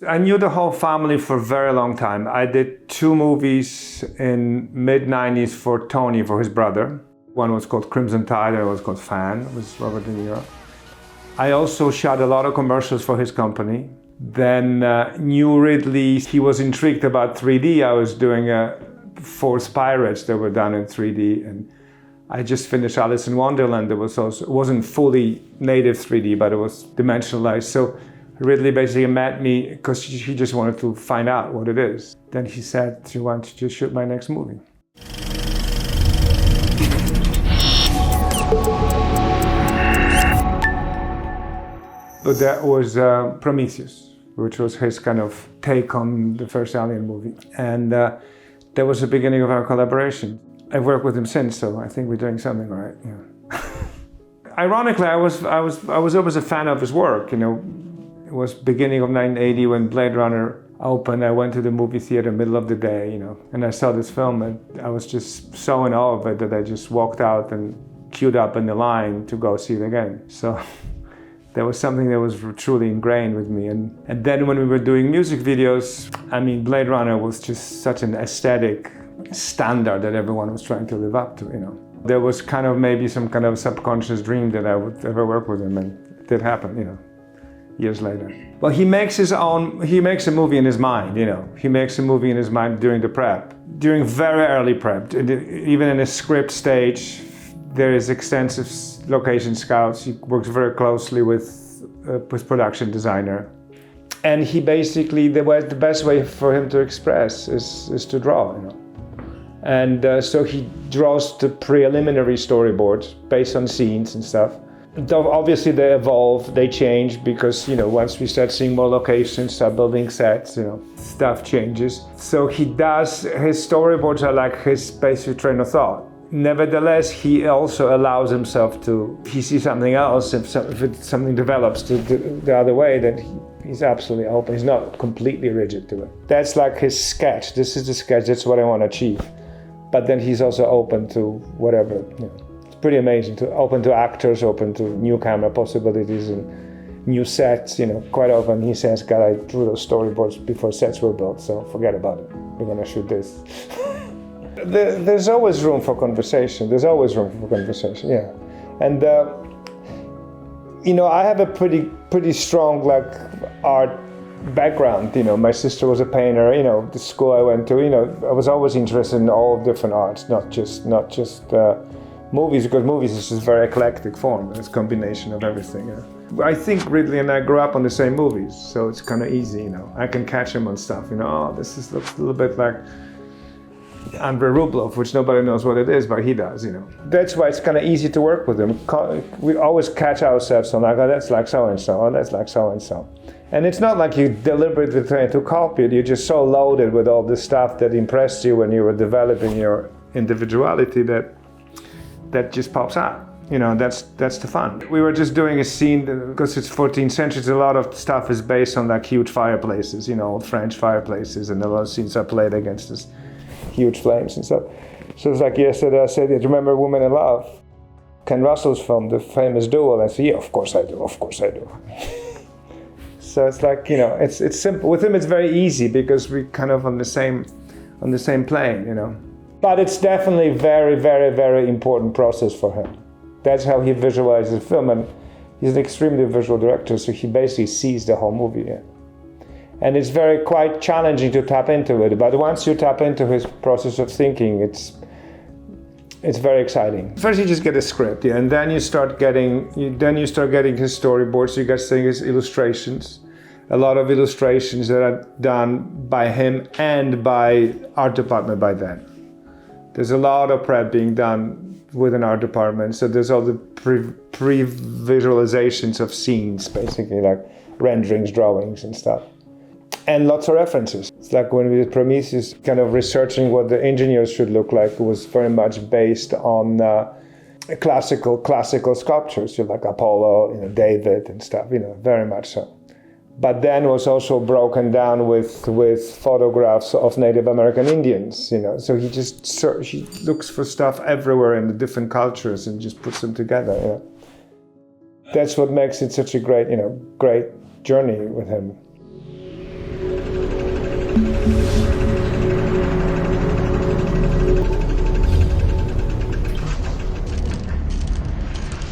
I knew the whole family for a very long time. I did 2 movies in mid-90s for Tony, for his brother. One was called Crimson Tide, and it was called Fan, with Robert De Niro. I also shot a lot of commercials for his company. Then knew Ridley. He was intrigued about 3D. I was doing 4 Pirates that were done in 3D, and I just finished Alice in Wonderland. It wasn't fully native 3D, but it was dimensionalized. So Ridley basically met me because he just wanted to find out what it is. Then he said, "Do you want to shoot my next movie?" But that was Prometheus, which was his kind of take on the first Alien movie. And that was the beginning of our collaboration. I've worked with him since, so I think we're doing something right. Yeah. Ironically, I was always a fan of his work. You know, it was beginning of 1980 when Blade Runner opened. I went to the movie theater middle of the day, you know, and I saw this film, and I was just so in awe of it that I just walked out and queued up in the line to go see it again. So that was something that was truly ingrained with me. And then when we were doing music videos, I mean, Blade Runner was just such an aesthetic standard that everyone was trying to live up to, you know. There was kind of maybe some kind of subconscious dream that I would ever work with him, and it did happen, you know, years later. Well, he makes a movie in his mind, you know. He makes a movie in his mind during the prep, during very early prep. Even in a script stage, there is extensive location scouts. He works very closely with production designer. And he basically, the best way for him to express is to draw, you know. And so he draws the preliminary storyboards based on scenes and stuff. Though obviously they evolve, they change, because, you know, once we start seeing more locations, start building sets, you know, stuff changes. So his storyboards are like his basic train of thought. Nevertheless, he also allows himself to, he sees something else, if something develops the other way, then he's absolutely open. He's not completely rigid to it. That's like his sketch. This is the sketch, that's what I want to achieve. But then he's also open to whatever, you know. It's pretty amazing, open to actors, open to new camera possibilities and new sets, you know. Quite often he says, "God, I drew those storyboards before sets were built, so forget about it. We're gonna shoot this." There's always room for conversation. There's always room for conversation, yeah. And you know, I have a pretty strong like art background. You know, my sister was a painter. You know, the school I went to. You know, I was always interested in all different arts, not just movies, because movies is just a very eclectic form. It's a combination of everything. Yeah. I think Ridley and I grew up on the same movies, so it's kind of easy. You know, I can catch him on stuff. You know, oh, looks a little bit like Andrei Rublev, which nobody knows what it is, but he does, you know. That's why it's kind of easy to work with him. We always catch ourselves on like, oh, that's like so-and-so, oh, that's like so-and-so. And it's not like you deliberately trying to copy it, you're just so loaded with all this stuff that impressed you when you were developing your individuality that just pops out. You know, that's the fun. We were just doing a scene, because it's 14th century, a lot of stuff is based on like huge fireplaces, you know, old French fireplaces, and a lot of scenes are played against this huge flames and stuff. So it's like yesterday I said, "Do you remember Woman in Love?" Ken Russell's film, the famous duel. I said, "Yeah, of course I do, of course I do." So it's like, you know, it's simple. With him it's very easy because we're kind of on the same plane, you know. But it's definitely very, very, very important process for him. That's how he visualizes film, and he's an extremely visual director, so he basically sees the whole movie. Yeah. And it's quite challenging to tap into it, but once you tap into his process of thinking, it's very exciting. First you just get a script, yeah, and then you start getting his storyboards, you get seeing his illustrations. A lot of illustrations that are done by him and by art department by then. There's a lot of prep being done with an art department, so there's all the pre-visualizations of scenes, basically, like renderings, drawings and stuff. And lots of references. It's like when we did Prometheus, kind of researching what the engineers should look like. It was very much based on classical sculptures, you know, like Apollo, you know, David and stuff, you know, very much so. But then was also broken down with photographs of Native American Indians, you know. So he looks for stuff everywhere in the different cultures and just puts them together, you know. That's what makes it such a great journey with him.